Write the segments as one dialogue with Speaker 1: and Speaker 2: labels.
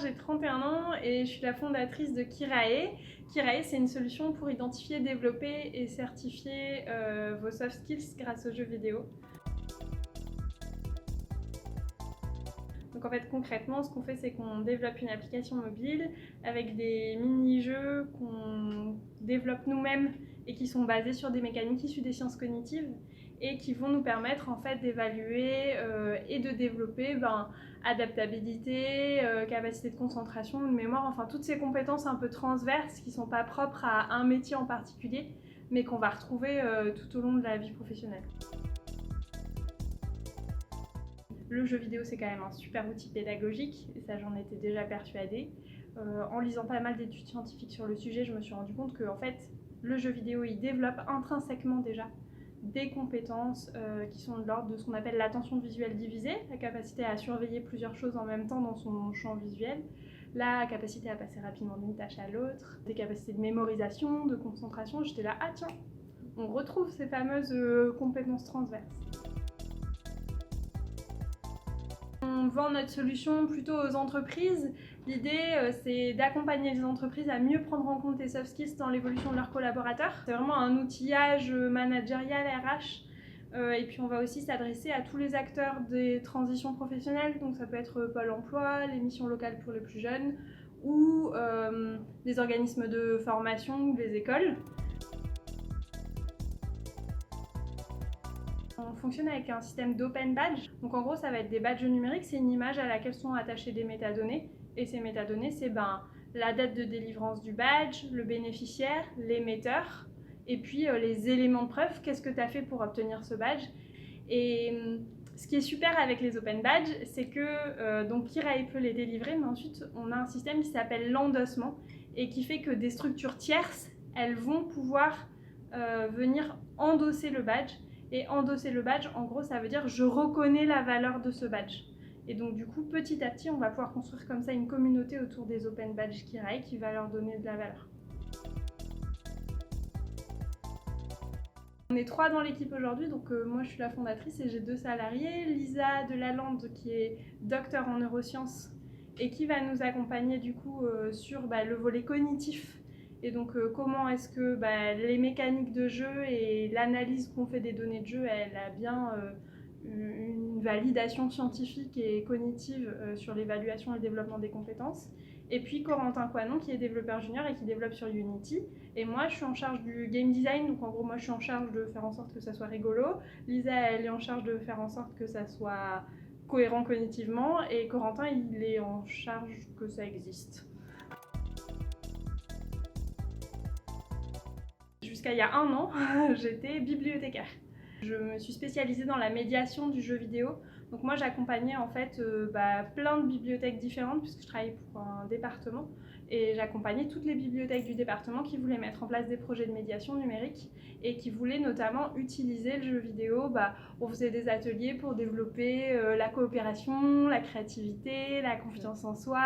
Speaker 1: j'ai 31 ans et je suis la fondatrice de Kirae. Kirae, c'est une solution pour identifier, développer et certifier vos soft skills grâce aux jeux vidéo. Donc en fait, concrètement, ce qu'on fait, c'est qu'on développe une application mobile avec des mini-jeux qu'on développe nous-mêmes et qui sont basés sur des mécaniques issues des sciences cognitives et qui vont nous permettre en fait d'évaluer et de développer adaptabilité, capacité de concentration, de mémoire, enfin toutes ces compétences un peu transverses qui ne sont pas propres à un métier en particulier, mais qu'on va retrouver tout au long de la vie professionnelle. Le jeu vidéo, c'est quand même un super outil pédagogique, et ça j'en étais déjà persuadée. En lisant pas mal d'études scientifiques sur le sujet, je me suis rendu compte que en fait, le jeu vidéo, il développe intrinsèquement déjà des compétences qui sont de l'ordre de ce qu'on appelle l'attention visuelle divisée, la capacité à surveiller plusieurs choses en même temps dans son champ visuel, la capacité à passer rapidement d'une tâche à l'autre, des capacités de mémorisation, de concentration. J'étais là, ah tiens, on retrouve ces fameuses compétences transverses. On vend notre solution plutôt aux entreprises. L'idée, c'est d'accompagner les entreprises à mieux prendre en compte les soft skills dans l'évolution de leurs collaborateurs. C'est vraiment un outillage managérial RH. Et puis on va aussi s'adresser à tous les acteurs des transitions professionnelles. Donc ça peut être Pôle emploi, les missions locales pour les plus jeunes ou des organismes de formation ou les écoles. On fonctionne avec un système d'open badge. Donc en gros, ça va être des badges numériques. C'est une image à laquelle sont attachées des métadonnées. Et ces métadonnées, c'est la date de délivrance du badge, le bénéficiaire, l'émetteur, et puis les éléments de preuve. Qu'est-ce que tu as fait pour obtenir ce badge? Et ce qui est super avec les open badges, c'est que Kirae peut les délivrer, mais ensuite on a un système qui s'appelle l'endossement et qui fait que des structures tierces, elles vont pouvoir venir endosser le badge. Et endosser le badge, en gros, ça veut dire je reconnais la valeur de ce badge. Et donc du coup, petit à petit, on va pouvoir construire comme ça une communauté autour des open badges Kirae qui va leur donner de la valeur. On est 3 dans l'équipe aujourd'hui, donc moi je suis la fondatrice et j'ai 2 salariés. Lisa Delalande qui est docteur en neurosciences et qui va nous accompagner du coup sur le volet cognitif. Et donc comment est-ce que les mécaniques de jeu et l'analyse qu'on fait des données de jeu, elle a bien une validation scientifique et cognitive sur l'évaluation et le développement des compétences. Et puis Corentin Coinon qui est développeur junior et qui développe sur Unity. Et moi je suis en charge du game design, donc en gros moi je suis en charge de faire en sorte que ça soit rigolo. Lisa elle est en charge de faire en sorte que ça soit cohérent cognitivement et Corentin il est en charge que ça existe. Jusqu'à il y a 1 an, j'étais bibliothécaire. Je me suis spécialisée dans la médiation du jeu vidéo. Donc moi j'accompagnais en fait plein de bibliothèques différentes puisque je travaillais pour un département et j'accompagnais toutes les bibliothèques du département qui voulaient mettre en place des projets de médiation numérique et qui voulaient notamment utiliser le jeu vidéo. On faisait des ateliers pour développer la coopération, la créativité, la confiance en soi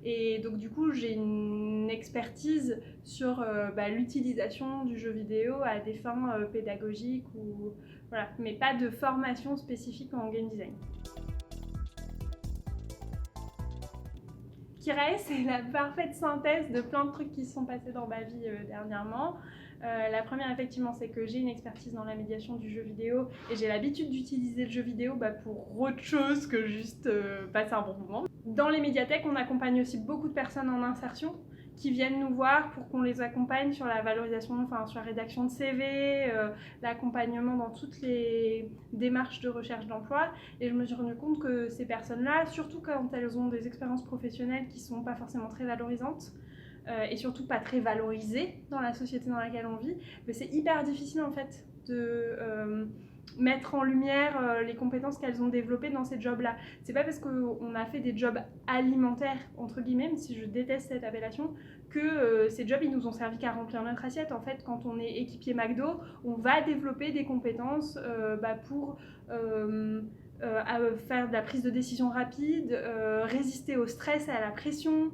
Speaker 1: et donc du coup j'ai une expertise sur l'utilisation du jeu vidéo à des fins pédagogiques ou voilà, mais pas de formation spécifique en game design. Kirae, c'est la parfaite synthèse de plein de trucs qui se sont passés dans ma vie dernièrement. La première, effectivement, c'est que j'ai une expertise dans la médiation du jeu vidéo et j'ai l'habitude d'utiliser le jeu vidéo pour autre chose que juste passer un bon moment. Dans les médiathèques, on accompagne aussi beaucoup de personnes en insertion qui viennent nous voir pour qu'on les accompagne sur la valorisation, sur la rédaction de CV, l'accompagnement dans toutes les démarches de recherche d'emploi. Et je me suis rendu compte que ces personnes-là, surtout quand elles ont des expériences professionnelles qui ne sont pas forcément très valorisantes, et surtout pas très valorisées dans la société dans laquelle on vit, mais c'est hyper difficile en fait de mettre en lumière les compétences qu'elles ont développées dans ces jobs-là. C'est pas parce qu'on a fait des jobs alimentaires, entre guillemets, même si je déteste cette appellation, que ces jobs ils nous ont servi qu'à remplir notre assiette. En fait, quand on est équipier McDo, on va développer des compétences pour faire de la prise de décision rapide, résister au stress et à la pression,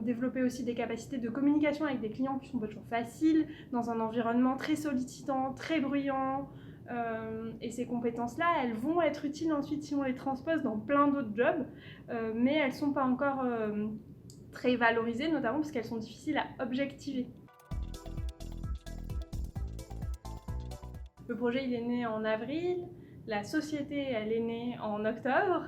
Speaker 1: développer aussi des capacités de communication avec des clients qui sont pas toujours faciles, dans un environnement très sollicitant, très bruyant, Et ces compétences-là, elles vont être utiles ensuite si on les transpose dans plein d'autres jobs, mais elles ne sont pas encore très valorisées, notamment parce qu'elles sont difficiles à objectiver. Le projet, il est né en avril, la société, elle est née en octobre,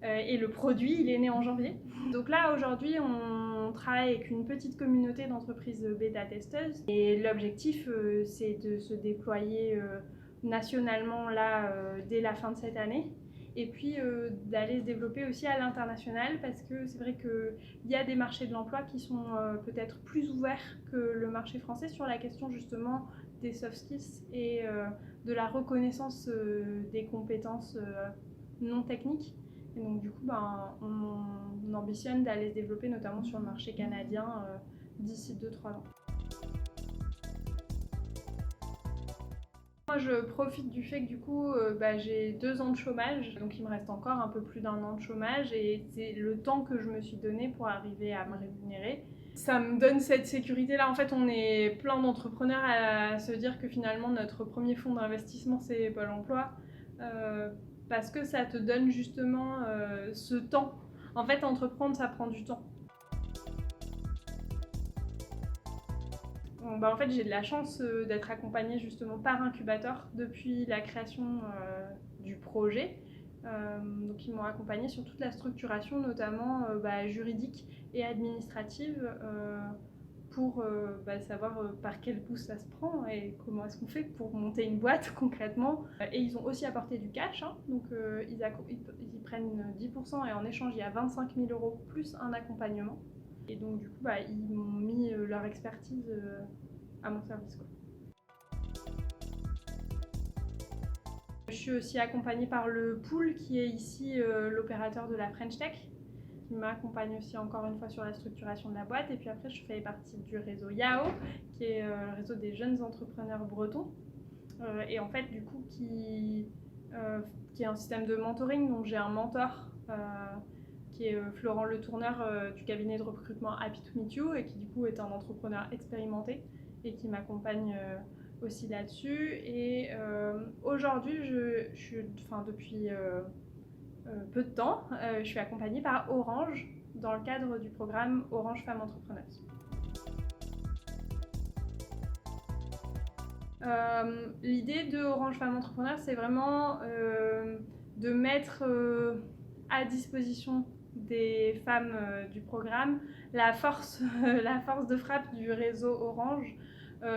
Speaker 1: et le produit, il est né en janvier. Donc là, aujourd'hui, on travaille avec une petite communauté d'entreprises bêta-testeuses, et l'objectif, c'est de se déployer nationalement là, dès la fin de cette année. Et puis d'aller se développer aussi à l'international, parce que c'est vrai qu'il y a des marchés de l'emploi qui sont peut-être plus ouverts que le marché français sur la question justement des soft skills et de la reconnaissance des compétences non techniques. Et donc du coup, on ambitionne d'aller se développer notamment sur le marché canadien d'ici 2-3 ans. Moi, je profite du fait que du coup, j'ai 2 ans de chômage, donc il me reste encore un peu plus d'1 an de chômage, et c'est le temps que je me suis donné pour arriver à me rémunérer. Ça me donne cette sécurité-là. En fait, on est plein d'entrepreneurs à se dire que finalement, notre premier fonds d'investissement, c'est Pôle emploi, parce que ça te donne justement ce temps. En fait, entreprendre, ça prend du temps. En fait, j'ai de la chance d'être accompagnée justement par Incubator depuis la création du projet. Donc ils m'ont accompagnée sur toute la structuration, notamment juridique et administrative, pour savoir par quel bout ça se prend et comment est-ce qu'on fait pour monter une boîte concrètement. Et ils ont aussi apporté du cash, hein, donc ils prennent 10% et en échange il y a 25 000 € plus un accompagnement. Et donc du coup ils m'ont mis leur expertise à mon service, quoi. Je suis aussi accompagnée par le Pool qui est ici l'opérateur de la French Tech, qui m'accompagne aussi encore une fois sur la structuration de la boîte. Et puis après je fais partie du réseau YAO, qui est le réseau des jeunes entrepreneurs bretons, et en fait du coup qui est un système de mentoring. Donc j'ai un mentor qui est Florent Le Tourneur du cabinet de recrutement Happy to Meet You, et qui du coup est un entrepreneur expérimenté et qui m'accompagne aussi là-dessus. Et aujourd'hui, depuis peu de temps, je suis accompagnée par Orange dans le cadre du programme Orange Femmes Entrepreneuses. L'idée de Orange Femmes Entrepreneurs, c'est vraiment de mettre à disposition des femmes du programme la force de frappe du réseau Orange,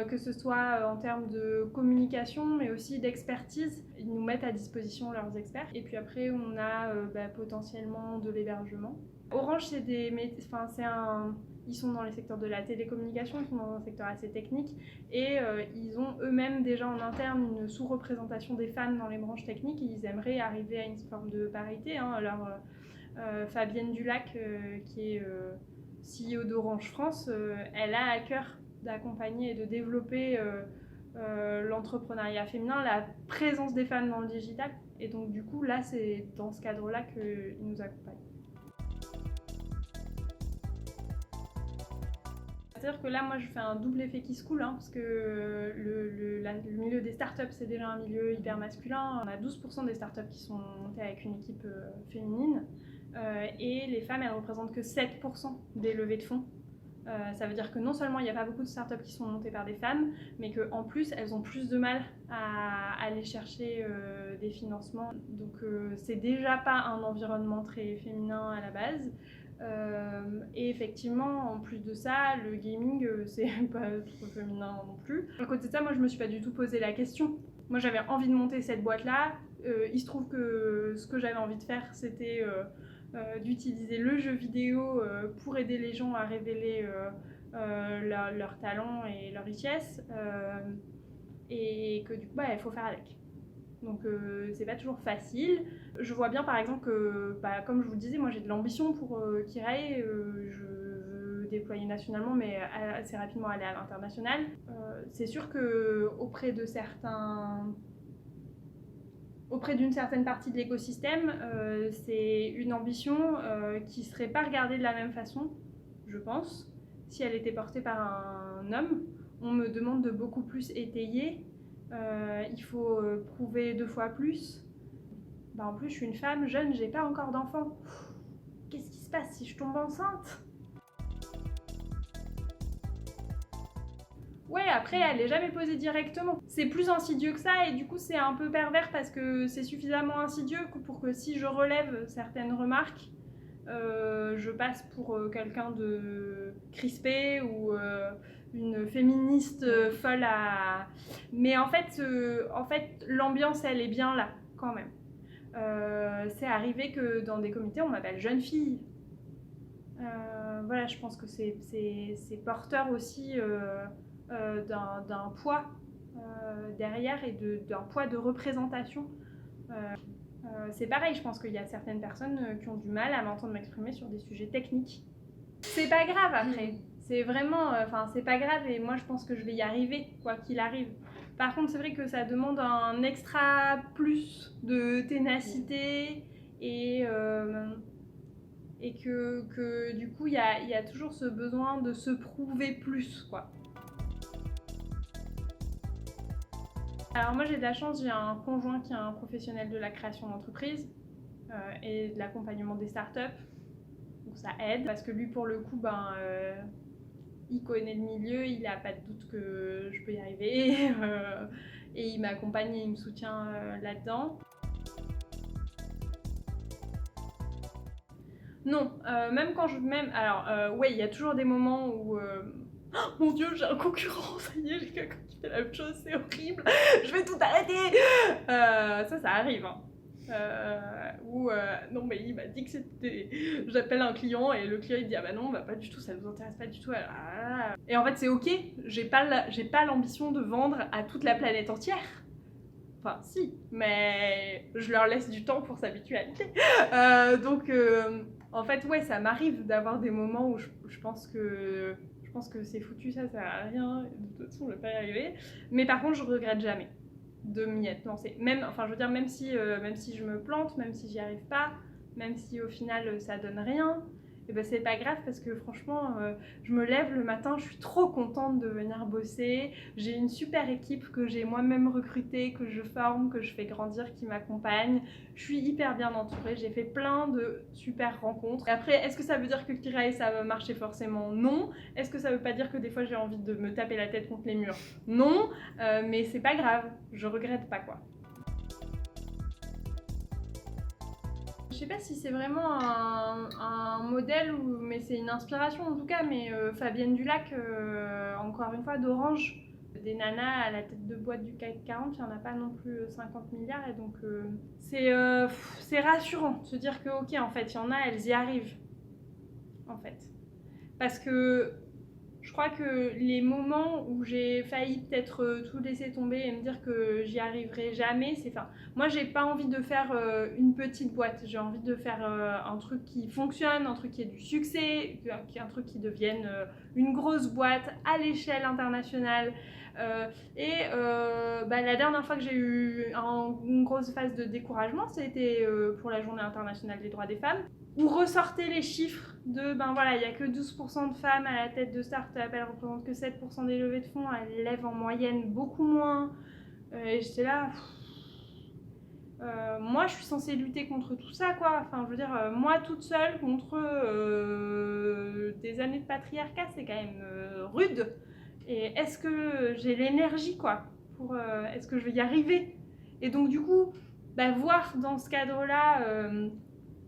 Speaker 1: que ce soit en termes de communication mais aussi d'expertise. Ils nous mettent à disposition leurs experts, et puis après on a potentiellement de l'hébergement. Orange, ils sont dans les secteurs de la télécommunication, ils sont dans un secteur assez technique, et ils ont eux-mêmes déjà en interne une sous-représentation des femmes dans les branches techniques, et ils aimeraient arriver à une forme de parité. Alors Fabienne Dulac, qui est CEO d'Orange France, elle a à cœur d'accompagner et de développer l'entrepreneuriat féminin, la présence des femmes dans le digital, et donc du coup là c'est dans ce cadre-là qu'ils nous accompagnent. C'est-à-dire que là, moi, je fais un double effet qui se coule, hein, parce que le milieu des startups, c'est déjà un milieu hyper masculin. On a 12% des startups qui sont montées avec une équipe féminine, et les femmes, elles représentent que 7% des levées de fonds. Ça veut dire que non seulement il n'y a pas beaucoup de startups qui sont montées par des femmes, mais qu'en plus, elles ont plus de mal à aller chercher des financements. Donc c'est déjà pas un environnement très féminin à la base. Et effectivement, en plus de ça, le gaming, c'est pas trop féminin non plus. À côté de ça, moi, je me suis pas du tout posé la question. Moi, j'avais envie de monter cette boîte-là. Il se trouve que ce que j'avais envie de faire, c'était d'utiliser le jeu vidéo pour aider les gens à révéler leurs talents et leurs richesses, et que du coup, il faut faire avec. Donc c'est pas toujours facile. Je vois bien par exemple que, comme je vous le disais, moi j'ai de l'ambition pour Kirai, je veux déployer nationalement mais assez rapidement aller à l'international. C'est sûr que auprès d'une certaine partie de l'écosystème, c'est une ambition qui serait pas regardée de la même façon, je pense, si elle était portée par un homme. On me demande de beaucoup plus étayer il faut prouver 2 fois plus. Bah, en plus, je suis une femme jeune, j'ai pas encore d'enfant. Qu'est-ce qui se passe si je tombe enceinte? Ouais, après, elle est jamais posée directement. C'est plus insidieux que ça et du coup, c'est un peu pervers parce que c'est suffisamment insidieux pour que si je relève certaines remarques, je passe pour quelqu'un de crispé ou une féministe folle à... Mais en fait, l'ambiance, elle est bien là, quand même. C'est arrivé que dans des comités, on m'appelle jeune fille. Voilà, je pense que c'est porteur aussi d'un poids derrière et d'un poids de représentation. C'est pareil, je pense qu'il y a certaines personnes qui ont du mal à m'entendre m'exprimer sur des sujets techniques. C'est pas grave après, c'est vraiment, c'est pas grave et moi je pense que je vais y arriver, quoi qu'il arrive. Par contre, c'est vrai que ça demande un extra plus de ténacité et que du coup, il y a toujours ce besoin de se prouver plus, quoi. Alors moi, j'ai de la chance, j'ai un conjoint qui est un professionnel de la création d'entreprise et de l'accompagnement des startups. Donc ça aide, parce que lui, pour le coup, il connaît le milieu, il n'a pas de doute que je peux y arriver et il m'accompagne et il me soutient là-dedans. Non, même quand je... Alors, ouais, il y a toujours des moments où... Oh, mon Dieu, j'ai un concurrent, ça y est, j'ai quelqu'un qui fait la même chose, c'est horrible, je vais tout arrêter. Ça arrive, hein. Non mais il m'a dit que c'était... J'appelle un client et le client il dit ah bah non, pas du tout, ça nous intéresse pas du tout. Et en fait c'est ok, j'ai pas l'ambition de vendre à toute la planète entière. Enfin si, mais je leur laisse du temps pour s'habituer à l'idée. En fait ouais, ça m'arrive d'avoir des moments où je pense que c'est foutu, ça sert à rien, de toute façon je vais pas y arriver. Mais par contre je regrette jamais de m'y être lancée. Même si je me plante, même si j'y arrive pas, même si au final ça donne rien, et ben c'est pas grave parce que franchement, je me lève le matin, je suis trop contente de venir bosser. J'ai une super équipe que j'ai moi-même recrutée, que je forme, que je fais grandir, qui m'accompagne. Je suis hyper bien entourée, j'ai fait plein de super rencontres. Et après, est-ce que ça veut dire que Kiraï ça va marcher forcément? Non. Est-ce que ça veut pas dire que des fois j'ai envie de me taper la tête contre les murs? Non. Mais c'est pas grave, je regrette pas quoi. Je sais pas si c'est vraiment un modèle, mais c'est une inspiration en tout cas, mais Fabienne Dulac, encore une fois, d'Orange, des nanas à la tête de boîte du CAC 40, il n'y en a pas non plus 50 milliards, et donc c'est rassurant de se dire que ok, en fait, il y en a, elles y arrivent, en fait. Parce que je crois que les moments où j'ai failli peut-être tout laisser tomber et me dire que j'y arriverai jamais, moi j'ai pas envie de faire une petite boîte, j'ai envie de faire un truc qui fonctionne, un truc qui ait du succès, un truc qui devienne une grosse boîte à l'échelle internationale. La dernière fois que j'ai eu une grosse phase de découragement, c'était pour la Journée internationale des droits des femmes, où ressortaient les chiffres de il n'y a que 12% de femmes à la tête de start-up, elles représentent que 7% des levées de fonds, elles lèvent en moyenne beaucoup moins. Et j'étais là, moi je suis censée lutter contre tout ça quoi. Enfin je veux dire, moi toute seule contre des années de patriarcat, c'est quand même rude. Et est-ce que j'ai l'énergie quoi pour, est-ce que je vais y arriver? Et donc du coup, voir dans ce cadre-là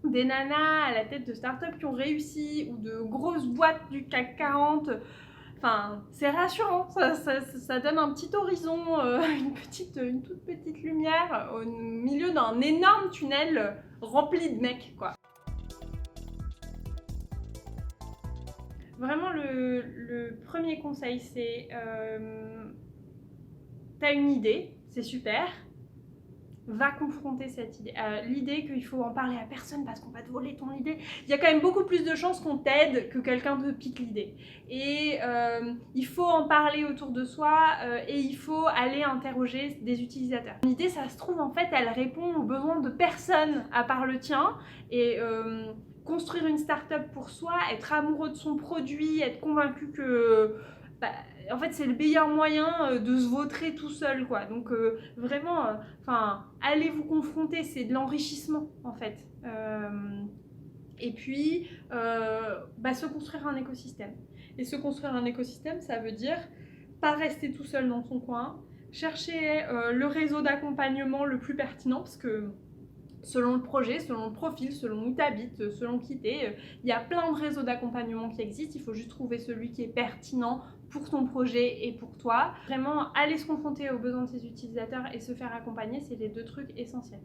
Speaker 1: des nanas à la tête de start-up qui ont réussi ou de grosses boîtes du CAC 40, c'est rassurant, ça donne un petit horizon, une toute petite lumière au milieu d'un énorme tunnel rempli de mecs quoi. Vraiment le premier conseil c'est t'as une idée, c'est super. Va confronter cette idée. L'idée qu'il faut en parler à personne parce qu'on va te voler ton idée. Il y a quand même beaucoup plus de chances qu'on t'aide que quelqu'un te pique l'idée. Et il faut en parler autour de soi et il faut aller interroger des utilisateurs. L'idée, ça se trouve, en fait, elle répond aux besoins de personne à part le tien. Et construire une start-up pour soi, être amoureux de son produit, être convaincu que bah, en fait, c'est le meilleur moyen de se vautrer tout seul, quoi. Donc, vraiment, allez vous confronter, c'est de l'enrichissement, en fait. Et puis, se construire un écosystème. Et se construire un écosystème, ça veut dire pas rester tout seul dans son coin, chercher le réseau d'accompagnement le plus pertinent, parce que selon le projet, selon le profil, selon où tu habites, selon qui t'es, il y a plein de réseaux d'accompagnement qui existent, il faut juste trouver celui qui est pertinent pour ton projet et pour toi. Vraiment, aller se confronter aux besoins de ses utilisateurs et se faire accompagner, c'est les 2 trucs essentiels.